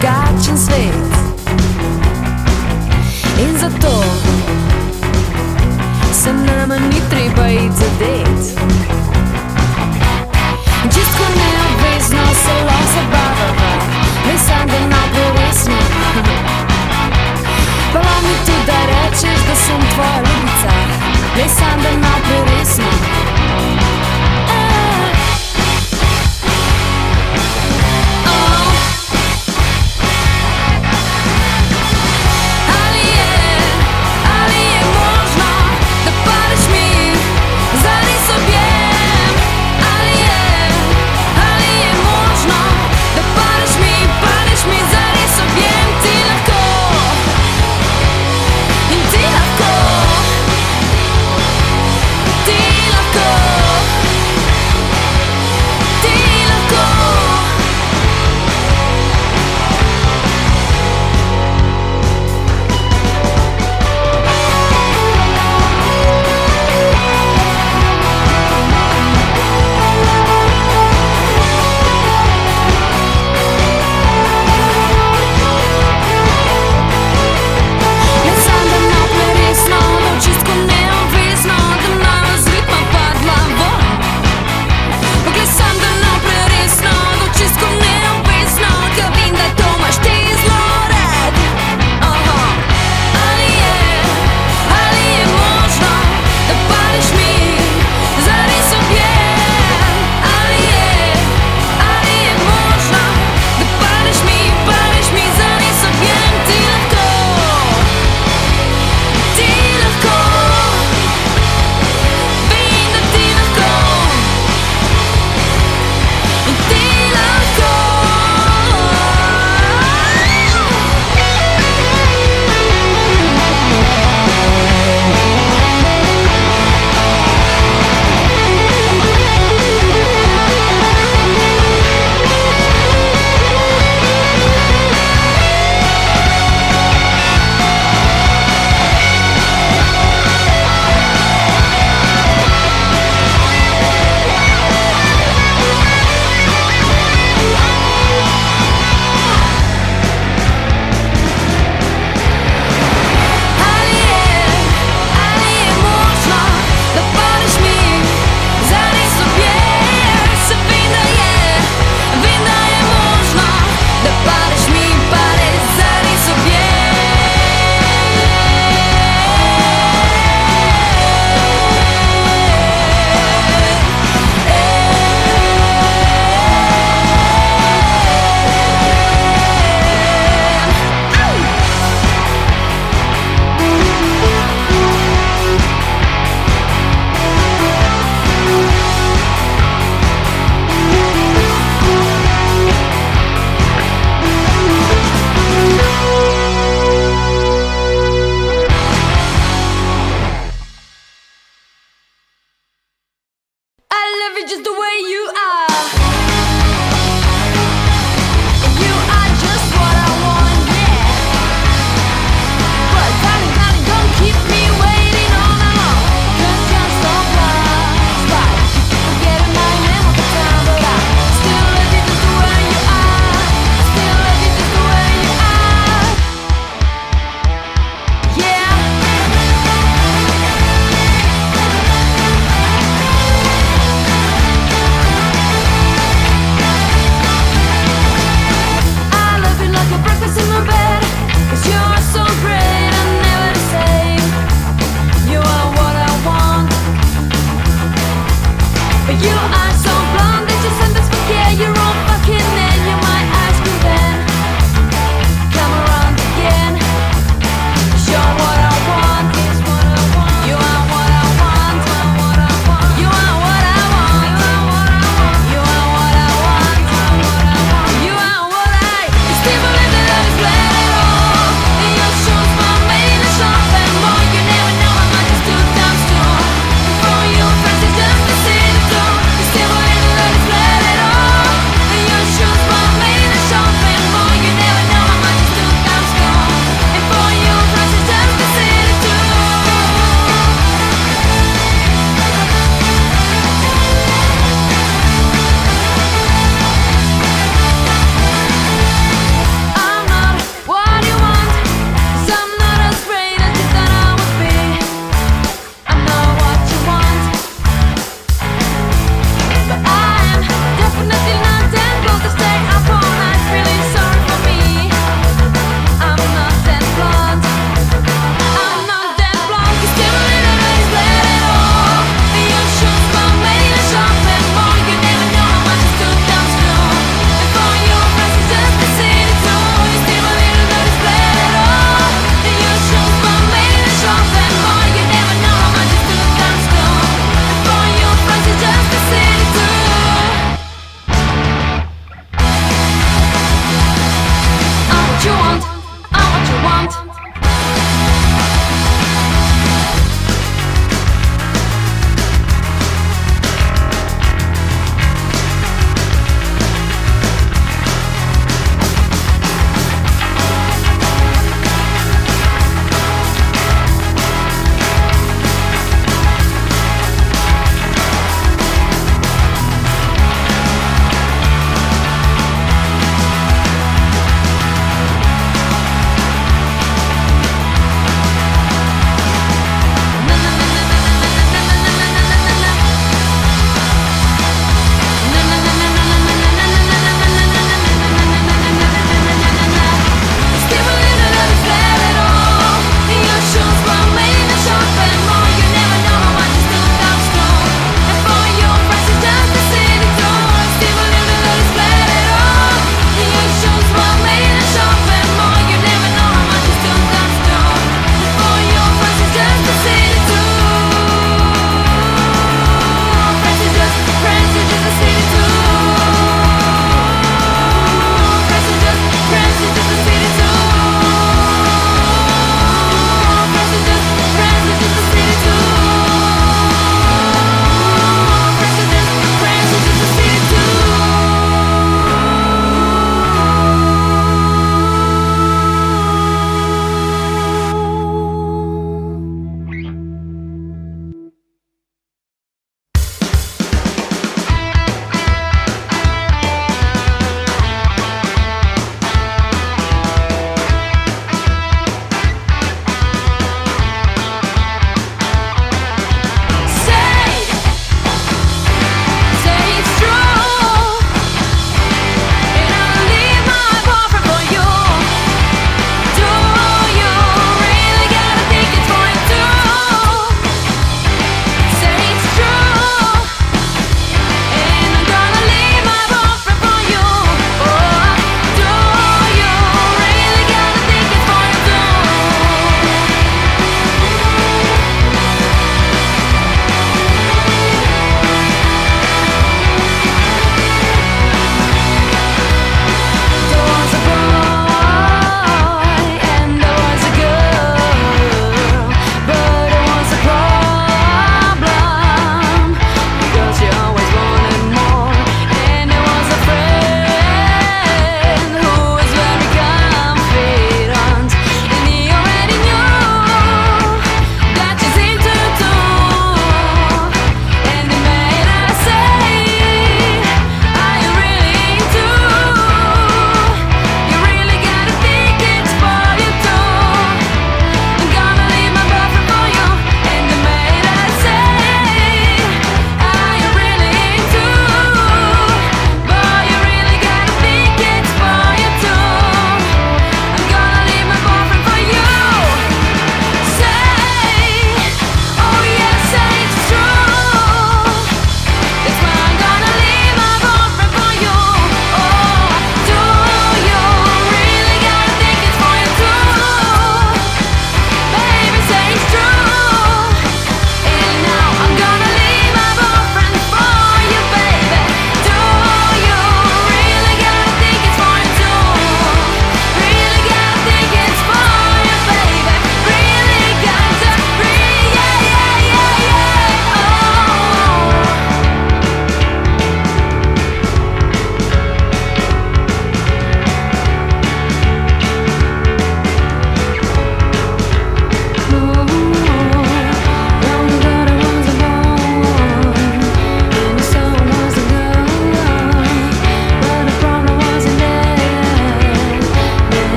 drugačen svet. In zato se nama ni treba iti zadet. Čistko neobvezno se lahko zabavava, le sam da naprej resno. Pa mi tudi da rečeš, da sem tvoja ljubica, le sam da naprej resno. Ti lahko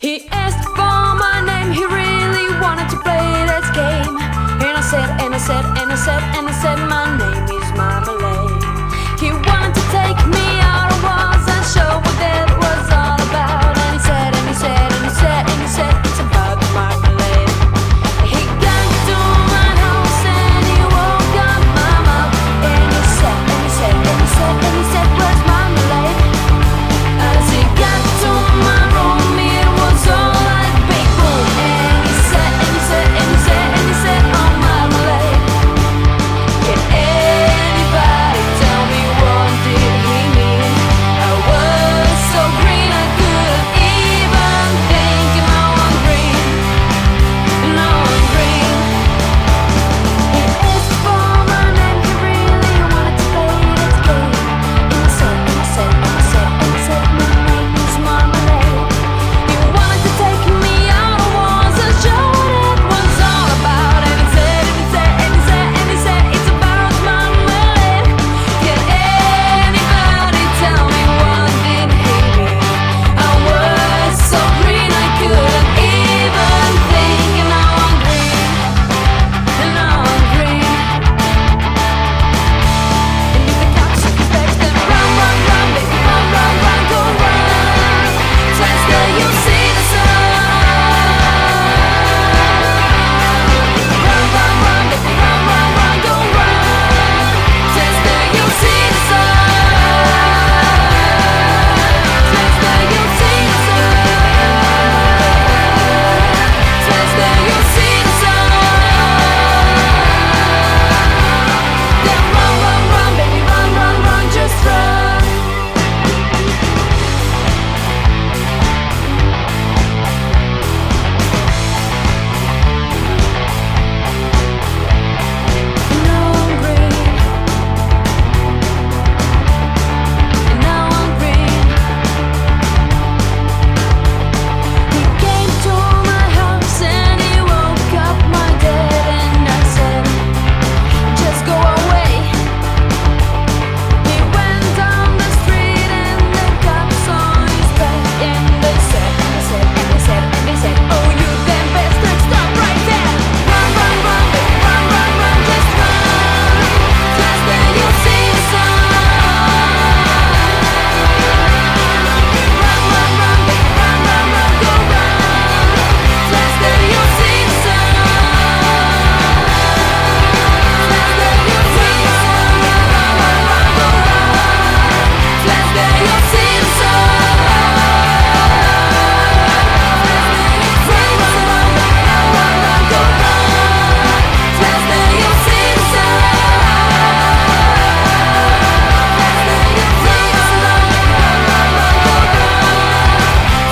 He asked for my name, he really wanted to play that game. And I said, and I said, and I said, and I said, my name is Marmalade. He wanted to take me out of walls and show what that was all about. And he said, and he said, and he said, and he said, it's about marmalade. He got to my house and he woke up my mouth. And he said, and he said, and he said, and he said, where's marmalade? As he got to my room, it was all like big boom. And he said, and he said, and he said, and he said, oh marmalade. Can anybody tell me what did he mean? I was so green I couldn't even think. Now I'm green, now I'm green. He asked for my name, he really wanted to play that game. And I said, and I said, and I said, and I said, my name is Marmalade. He wanted to take me out of walls and show what it was all about. And he said, and he said, and he said, and he said, it's about marmalade. Can anybody tell me what did he mean? I was so green I couldn't even think. And now I'm green, and now I'm green. And if the cops expect then run, run, run, baby, run, run, run, go run. Twice till you see the sun. Run, run, run, baby, run, run, run, go run. Twice till you see the sun. Twice till you see the sun. Twice till you see the sun. Then run, run, run, baby, run, run, run, just run. Now I'm green, and now I'm green. He came to my house and he woke up my dad, and I said, just go away. He went down the street and the cops on his back, and they said, and they said, and they said, and they said, oh you damn bastard, stop right there. Run, run, run, baby, run, run, run, just run. Just then you'll see the sun. Run, run, run, baby, run, run, run, go run. Just then you'll see the sun. Just then you'll see the sun. Run, run, run, go run. Just then you'll see the sun. Run, run, run, baby, run, run, run, go run. Just then you'll see the sun.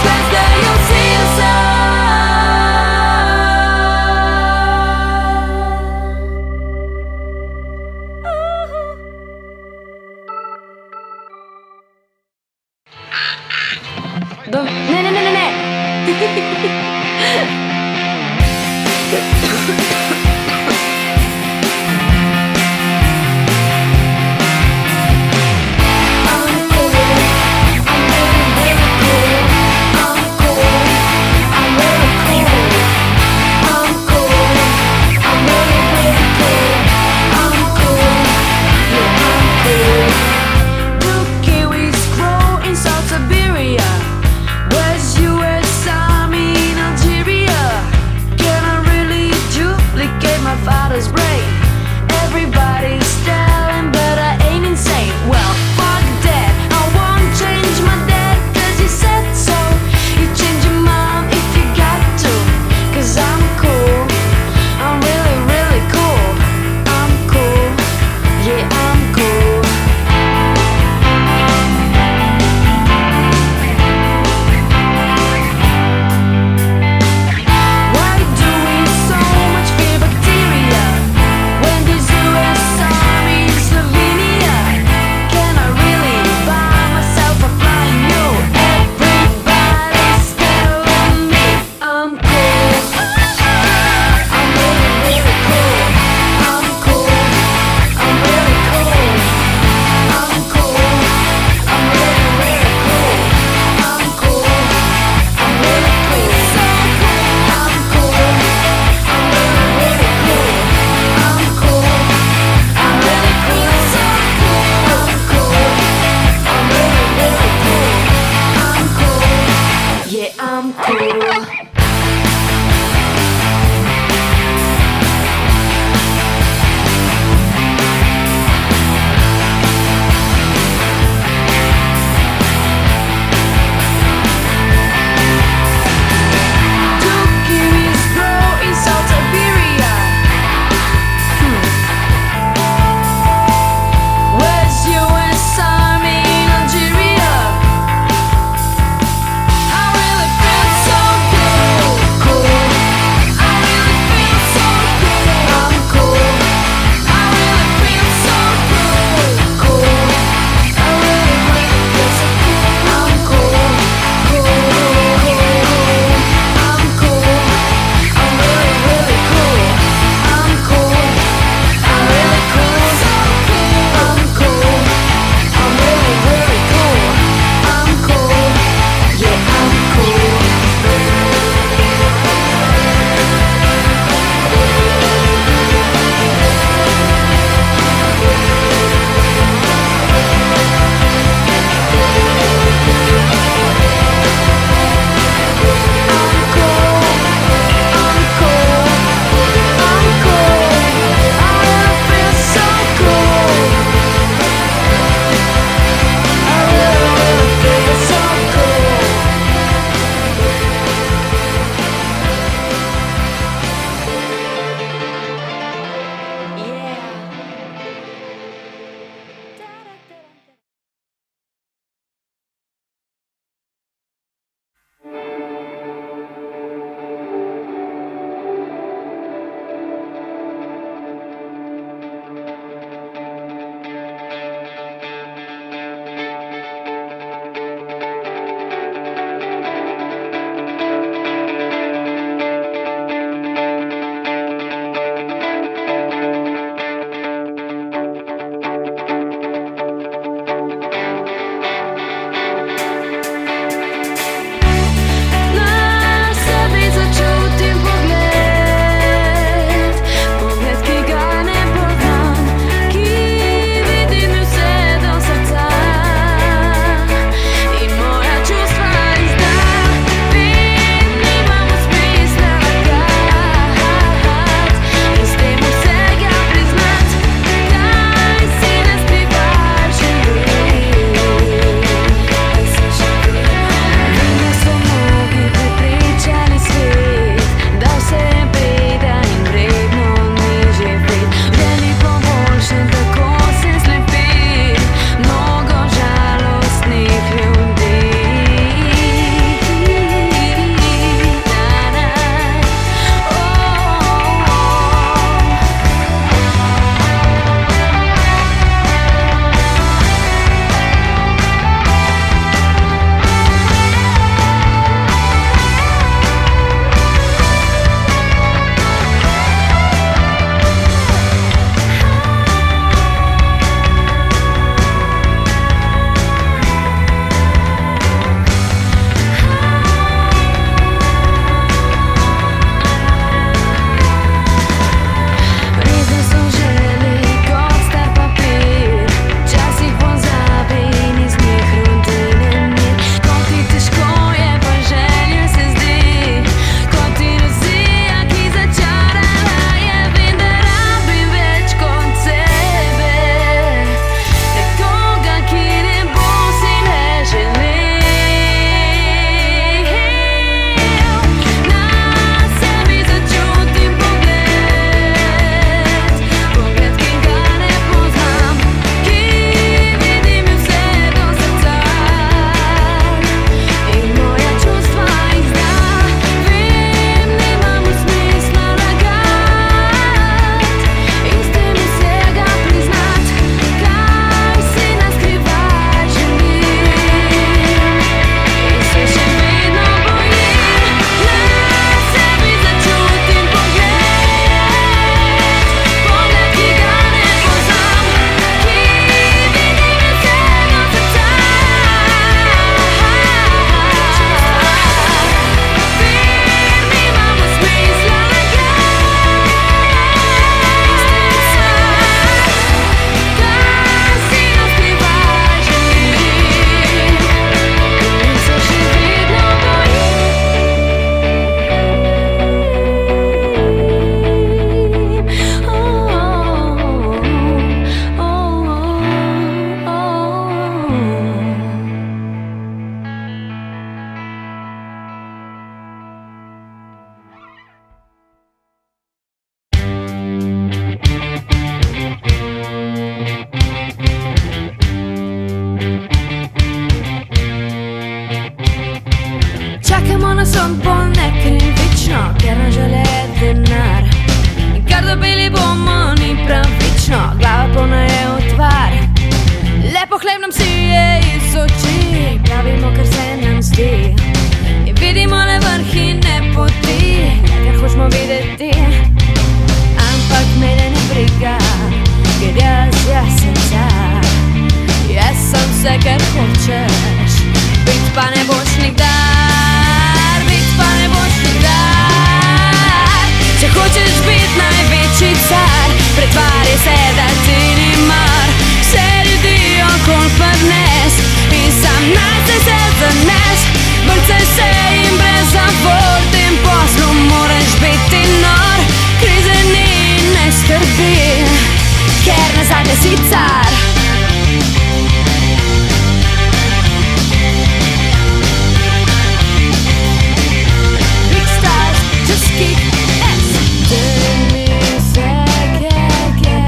Just then you'll see the sun. Ne ne ne ne ne. I'm cool, I'm really, really cool. I'm cool, I'm really cool. I'm cool, I'm really, really cool. I'm cool, yeah, I'm cool. Do kiwis grow in South Siberia? Was USA, I mean, si car. Big stars just kick ass. Deli se kje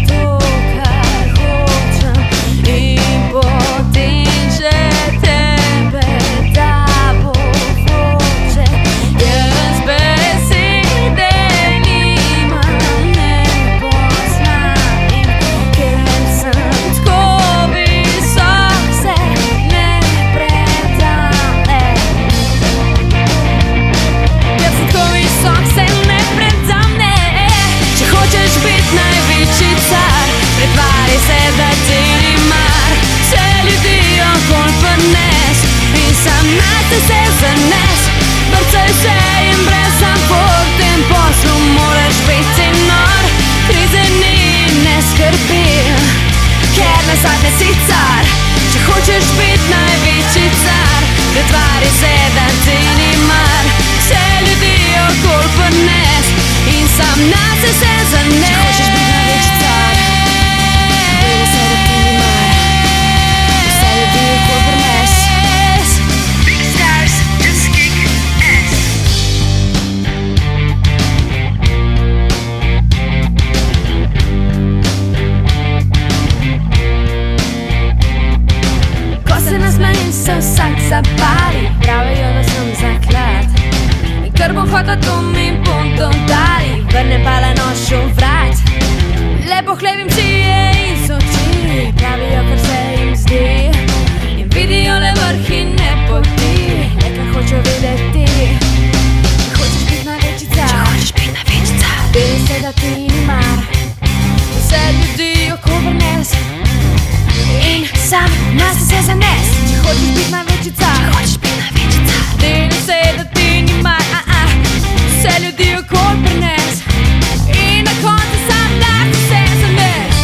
to, kar hočem, in potem že tebe da bo vroče. Jaz besede nimam, ne poznam, ker sem tako visok, se ne predam. Ker sem tako visok, se ne predam, ne. Če hočeš biti največji car, pretvari se, da ti ni mar. Vse ljudi okoli prines in sam nate se zanes. Brcaj se in brez zapor, v tem poslu moraš biti nor. Krize ni in ne skrbi, ker nazadnje si car. Če hočeš biti največji car, pretvari se, da ti ni mar. Vse ljudi okoli prines in sam nate se zanes. Če hočeš biti največji car, pretvari se, da ti ni mar. Vse ljudi okoli prines. Big stars just kick ass. Ko se nasmejim, se vsak zapali, pravijo, da sem zaklad. In ker bom hotel, to mi punto dali, vrnem pa le nož v vrat. Le pohlebim čije in so oči, pravijo, kar se jim zdi. In vidijo le vrh in ne poti, le kar hočejo vedeti. Če hočeš biti največji car, vedi se, da ti ni mar. Vse ljudi okoli prines in sam nase se zanes. Če hočeš biti največji car, vedi se, da ti ni mar. Vse ljudi okoli prines in na koncu sam nase se zanes.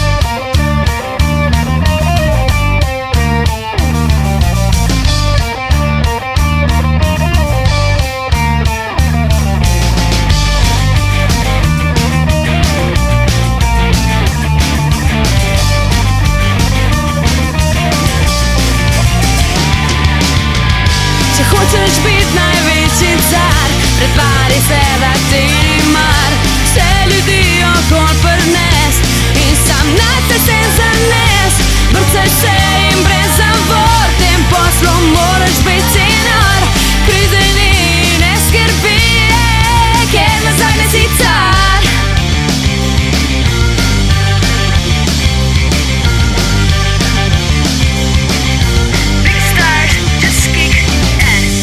Če hočeš biti največji car, pretvari se, da ti ni mar. Vse ljudi okoli prines in sam nate se zanes. Brcaj se in brez zavor, v tem poslu moraš biti nor. Krize ni in ne skrbi, ker nazadnje si car. Big stars just kick ass.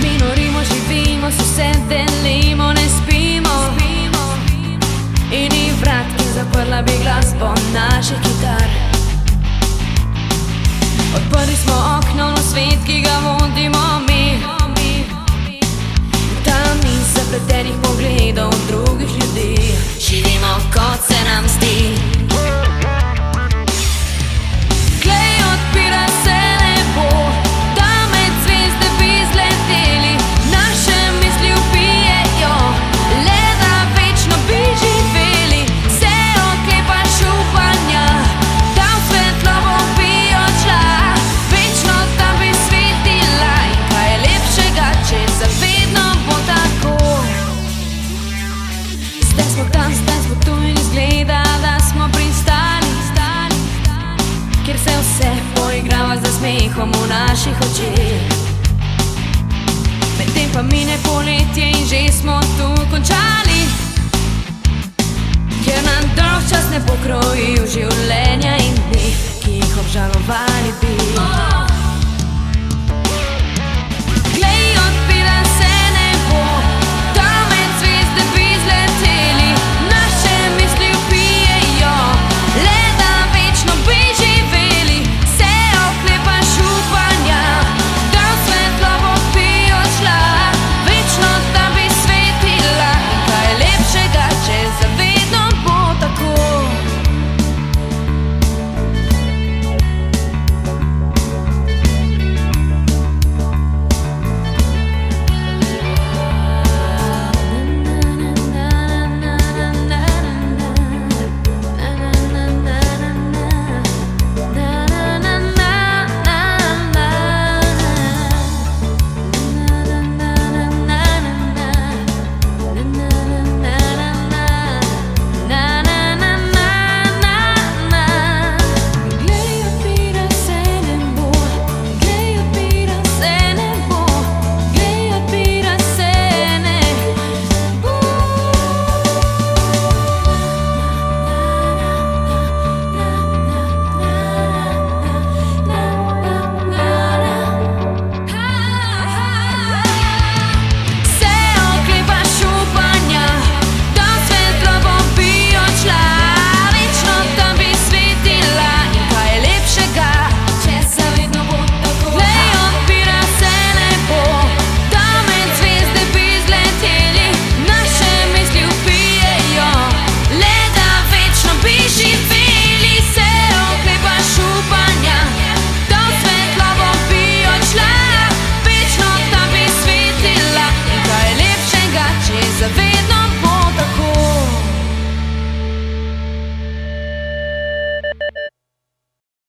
Mi norimo, živimo, se vse delimo, ne spimo. In ni vrat, ki zaprla bi glas po naših kitar. Odprli smo okno na svet, ki ga vodimo mi. Tam ni zapletenih pogledov drugih ljudi, živimo kot se nam zdi. Glej, odpira se nebo, da med zvezde bi zleteli. Naše misli upijejo, le da večno bi živeli. Se oklepaš upanja, da v svetlobo bi odšla. Večno tam bi svetila in kaj je lepšega, če zavedno bo tako. Zdaj smo tam, zdaj smo tu in izgleda, da smo pristali, kjer se vse poigrava za smehom v naših očeh. Medtem pa mine poletje in že smo tu končali, ker nam dolg čas ne pokroji življenja in dni, ki jih obžalovali bi.